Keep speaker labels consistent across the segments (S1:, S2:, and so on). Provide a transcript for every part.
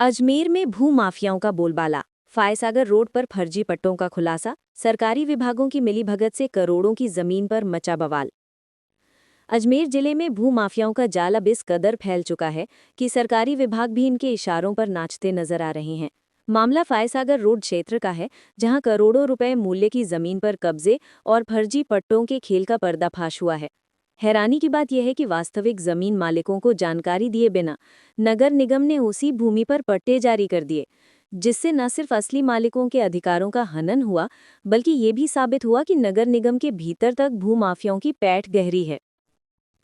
S1: अजमेर में भूमाफियाओं का बोलबाला। फायसागर रोड पर फर्जी पट्टों का खुलासा। सरकारी विभागों की मिलीभगत से करोड़ों की जमीन पर मचा बवाल। अजमेर जिले में भूमाफियाओं का जाल अब इस कदर फैल चुका है कि सरकारी विभाग भी इनके इशारों पर नाचते नजर आ रहे हैं। मामला फायसागर रोड क्षेत्र का है, जहां करोड़ों रुपए मूल्य की जमीन पर कब्जे और फर्जी पट्टों के खेल का पर्दाफाश हुआ है। हैरानी की बात यह है कि वास्तविक जमीन मालिकों को जानकारी दिए बिना नगर निगम ने उसी भूमि पर पट्टे जारी कर दिए, जिससे न सिर्फ असली मालिकों के अधिकारों का हनन हुआ, बल्कि ये भी साबित हुआ कि नगर निगम के भीतर तक भूमाफियाओं की पैठ गहरी है।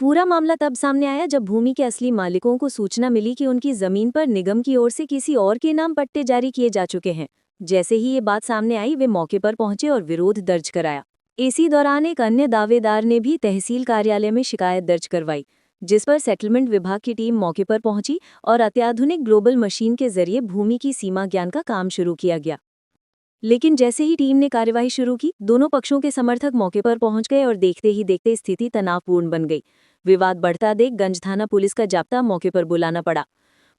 S1: पूरा मामला तब सामने आया जब भूमि के असली मालिकों को सूचना मिली कि उनकी जमीन पर निगम की ओर से किसी और के नाम पट्टे जारी किए जा चुके हैं। जैसे ही ये बात सामने आई, वे मौके पर पहुंचे और विरोध दर्ज कराया। इसी दौरान एक अन्य दावेदार ने भी तहसील कार्यालय में शिकायत दर्ज करवाई, जिस पर सेटलमेंट विभाग की टीम मौके पर पहुंची और अत्याधुनिक ग्लोबल मशीन के जरिए भूमि की सीमा ज्ञान का काम शुरू किया गया। लेकिन जैसे ही टीम ने कार्यवाही शुरू की, दोनों पक्षों के समर्थक मौके पर पहुंच गए और देखते ही देखते स्थिति तनावपूर्ण बन गई। विवाद बढ़ता देख गंज थाना पुलिस का जाब्ता मौके पर बुलाना पड़ा।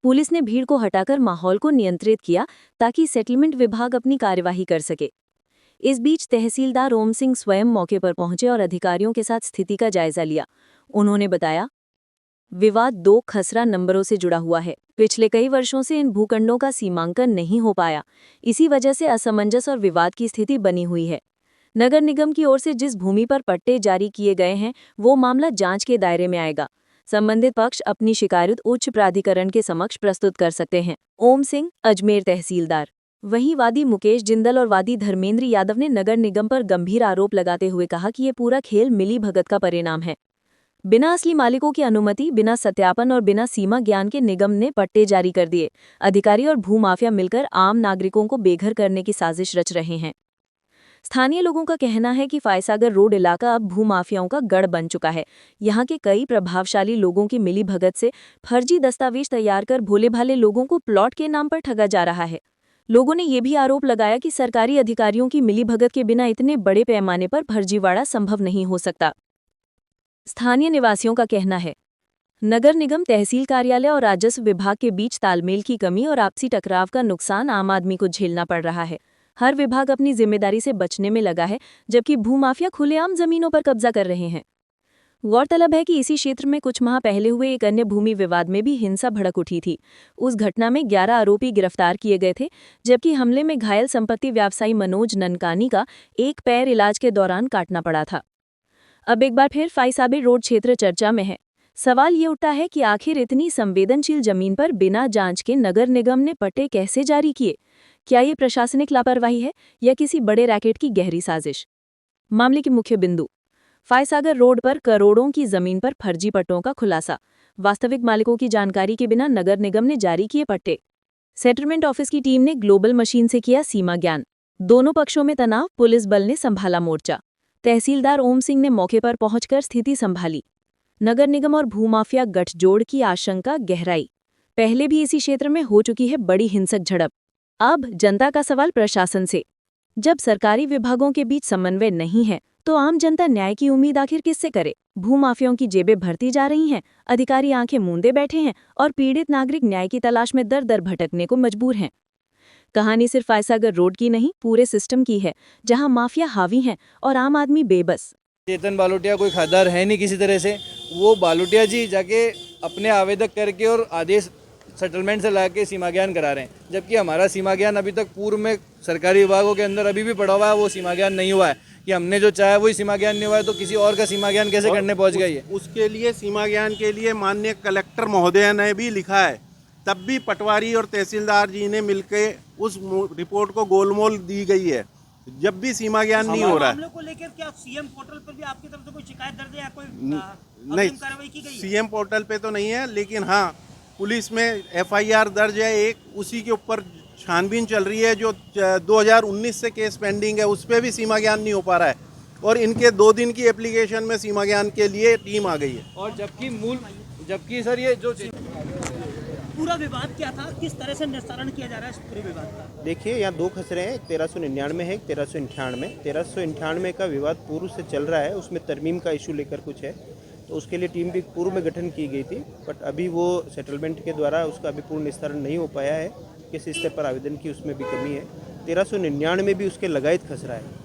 S1: पुलिस ने भीड़ को हटाकर माहौल को नियंत्रित किया ताकि सेटलमेंट विभाग अपनी कार्यवाही कर सके। इस बीच तहसीलदार ओम सिंह स्वयं मौके पर पहुंचे और अधिकारियों के साथ स्थिति का जायजा लिया। उन्होंने बताया, विवाद 2 खसरा नंबरों से जुड़ा हुआ है। पिछले कई वर्षों से इन भूखंडों का सीमांकन नहीं हो पाया। इसी वजह से असमंजस और विवाद की स्थिति बनी हुई है। नगर निगम की ओर से जिस भूमि पर पट्टे जारी किए गए हैं, वो मामला जांच के दायरे में आएगा। संबंधित पक्ष अपनी शिकायत उच्च प्राधिकरण के समक्ष प्रस्तुत कर सकते हैं। ओम सिंह, अजमेर तहसीलदार। वहीं वादी मुकेश जिंदल और वादी धर्मेंद्र यादव ने नगर निगम पर गंभीर आरोप लगाते हुए कहा कि ये पूरा खेल मिली भगत का परिणाम है। बिना असली मालिकों की अनुमति, बिना सत्यापन और बिना सीमा ज्ञान के निगम ने पट्टे जारी कर दिए। अधिकारी और भूमाफिया मिलकर आम नागरिकों को बेघर करने की साजिश रच रहे हैं। स्थानीय लोगों का कहना है कि फायसागर रोड इलाका अब भूमाफियाओं का गढ़ बन चुका है। यहाँ के कई प्रभावशाली लोगों की मिलीभगत से फर्जी दस्तावेज तैयार कर भोले भाले लोगों को प्लॉट के नाम पर ठगा जा रहा है। लोगों ने यह भी आरोप लगाया कि सरकारी अधिकारियों की मिलीभगत के बिना इतने बड़े पैमाने पर फर्जीवाड़ा संभव नहीं हो सकता। स्थानीय निवासियों का कहना है, नगर निगम, तहसील कार्यालय और राजस्व विभाग के बीच तालमेल की कमी और आपसी टकराव का नुकसान आम आदमी को झेलना पड़ रहा है। हर विभाग अपनी जिम्मेदारी से बचने में लगा है, जबकि भूमाफिया खुलेआम जमीनों पर कब्जा कर रहे हैं। गौरतलब है कि इसी क्षेत्र में कुछ माह पहले हुए एक अन्य भूमि विवाद में भी हिंसा भड़क उठी थी। उस घटना में 11 आरोपी गिरफ्तार किए गए थे, जबकि हमले में घायल संपत्ति व्यवसायी मनोज ननकानी का एक पैर इलाज के दौरान काटना पड़ा था। अब एक बार फिर फायसागर रोड क्षेत्र चर्चा में है। सवाल ये उठता है कि आखिर इतनी संवेदनशील जमीन पर बिना जांच के नगर निगम ने पट्टे कैसे जारी किए? क्या ये प्रशासनिक लापरवाही है या किसी बड़े रैकेट की गहरी साजिश? मामले के मुख्य बिंदु: फायसागर रोड पर करोड़ों की जमीन पर फर्जी पट्टों का खुलासा। वास्तविक मालिकों की जानकारी के बिना नगर निगम ने जारी किए पट्टे। सेटलमेंट ऑफिस की टीम ने ग्लोबल मशीन से किया सीमा ज्ञान। दोनों पक्षों में तनाव, पुलिस बल ने संभाला मोर्चा। तहसीलदार ओम सिंह ने मौके पर पहुंचकर स्थिति संभाली। नगर निगम और भूमाफिया गठजोड़ की आशंका गहराई। पहले भी इसी क्षेत्र में हो चुकी है बड़ी हिंसक झड़प। अब जनता का सवाल प्रशासन से। जब सरकारी विभागों के बीच समन्वय नहीं है, तो आम जनता न्याय की उम्मीद आखिर किससे करे? भूमाफियाओं की जेबें भरती जा रही हैं, अधिकारी आंखें मूंदे बैठे हैं और पीड़ित नागरिक न्याय की तलाश में दर दर भटकने को मजबूर हैं। कहानी सिर्फ फायसागर रोड की नहीं, पूरे सिस्टम की है, जहां माफिया हावी हैं और आम आदमी बेबस।
S2: चेतन बालोटिया कोई खासदार है नहीं किसी तरह से। वो बालोटिया जी जाके अपने आवेदक करके और आदेश सेटलमेंट से ला के सीमा ज्ञान करा रहे हैं, जबकि हमारा सीमा ज्ञान अभी तक पूर्व में सरकारी विभागों के अंदर अभी भी पड़ा हुआ है। वो सीमा ज्ञान नहीं हुआ है कि हमने जो चाहा वही सीमा ज्ञान नहीं हुआ है, तो किसी और का सीमा ज्ञान कैसे करने पहुंच गई है?
S3: उसके लिए सीमा ज्ञान के लिए माननीय कलेक्टर महोदय ने भी लिखा है, तब भी पटवारी और तहसीलदार जी ने मिलकर उस रिपोर्ट को गोलमोल दी गई है, जब भी सीमा ज्ञान नहीं हो रहा है।
S4: को लेकर क्या सीएम पोर्टल पर भी आपकी तरफ से कोई शिकायत दर्ज है या कोई
S3: नहीं,
S4: कार्रवाई की गई है?
S3: सीएम पोर्टल पे तो नहीं है, लेकिन हाँ पुलिस में एफआईआर दर्ज है एक, उसी के ऊपर छानबीन चल रही है। जो 2019 से केस पेंडिंग है, उस पर भी सीमा ज्ञान नहीं हो पा रहा है और इनके 2 दिन की एप्लीकेशन में सीमा ज्ञान के लिए टीम आ गई है।
S2: और जबकि सर ये जो
S4: पूरा विवाद क्या था, किस तरह से निस्तारण किया जा रहा है इस पूरे विवाद का?
S5: देखिए, यहाँ 2 खसरे हैं, एक 1399 है, एक 1398। 1398 का विवाद पूर्व से चल रहा है, उसमें तरमीम का इशू लेकर कुछ है। तो उसके लिए टीम भी पूर्व में गठन की गई थी, बट अभी वो सेटलमेंट के द्वारा उसका अभी पूर्ण निस्तारण नहीं हो पाया है। किस स्तर पर आवेदन की उसमें भी कमी है। 1399 भी उसके लगायत खसरा है।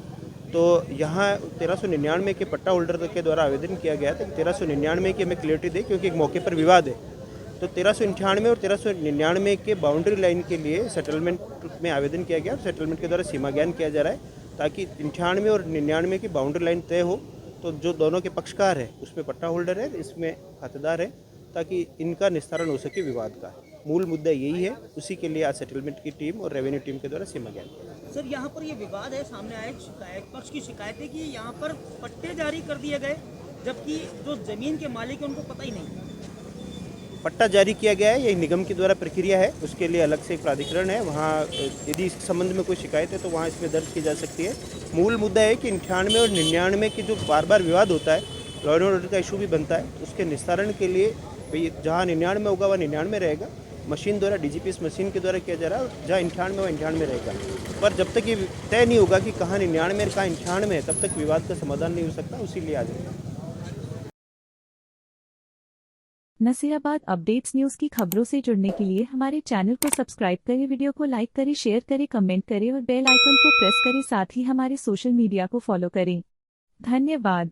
S5: तो यहाँ 1399 के पट्टा होल्डर के द्वारा आवेदन किया गया था कि 1399 की हमें क्लियरिटी दे, क्योंकि एक मौके पर विवाद है। तो 1398 और 1399 के बाउंड्री लाइन के लिए सेटलमेंट में आवेदन किया गया और सेटलमेंट के द्वारा सीमा ज्ञान किया जा रहा है, ताकि 98 और 99 की बाउंड्री लाइन तय हो। तो जो दोनों के पक्षकार है उसमें पट्टा होल्डर है, इसमें खातेदार है, ताकि इनका निस्तारण हो सके विवाद का। मूल मुद्दा यही है। उसी के लिए आज सेटलमेंट की टीम और रेवेन्यू टीम के द्वारा सीमा ज्ञान किया।
S4: सर यहाँ पर ये विवाद है, सामने आए शिकायत पक्ष की शिकायत है कि यहाँ पर पट्टे जारी कर दिए गए, जबकि जो जमीन के मालिक है उनको पता ही नहीं।
S5: पट्टा जारी किया गया है, ये निगम के द्वारा प्रक्रिया है, उसके लिए अलग से एक प्राधिकरण है। वहाँ यदि इस संबंध में कोई शिकायत है तो वहाँ इसमें दर्ज की जा सकती है। मूल मुद्दा है कि 98 और 99 की जो बार बार विवाद होता है, लॉ एंड ऑर्डर का इशू भी बनता है, उसके निस्तारण के लिए भाई जहाँ 99 होगा वह 99 रहेगा। मशीन द्वारा DGPS मशीन के द्वारा किया जा रहा है, जहाँ 98 वह 98 रहेगा। पर जब तक ये तय नहीं होगा कि कहाँ 99 और कहाँ 98 है, तब तक विवाद का समाधान नहीं हो सकता। इसीलिए आज
S6: नसीराबाद अपडेट्स न्यूज़ की खबरों से जुड़ने के लिए हमारे चैनल को सब्सक्राइब करें, वीडियो को लाइक करें, शेयर करें, कमेंट करें और बेल आइकन को प्रेस करें। साथ ही हमारे सोशल मीडिया को फॉलो करें। धन्यवाद।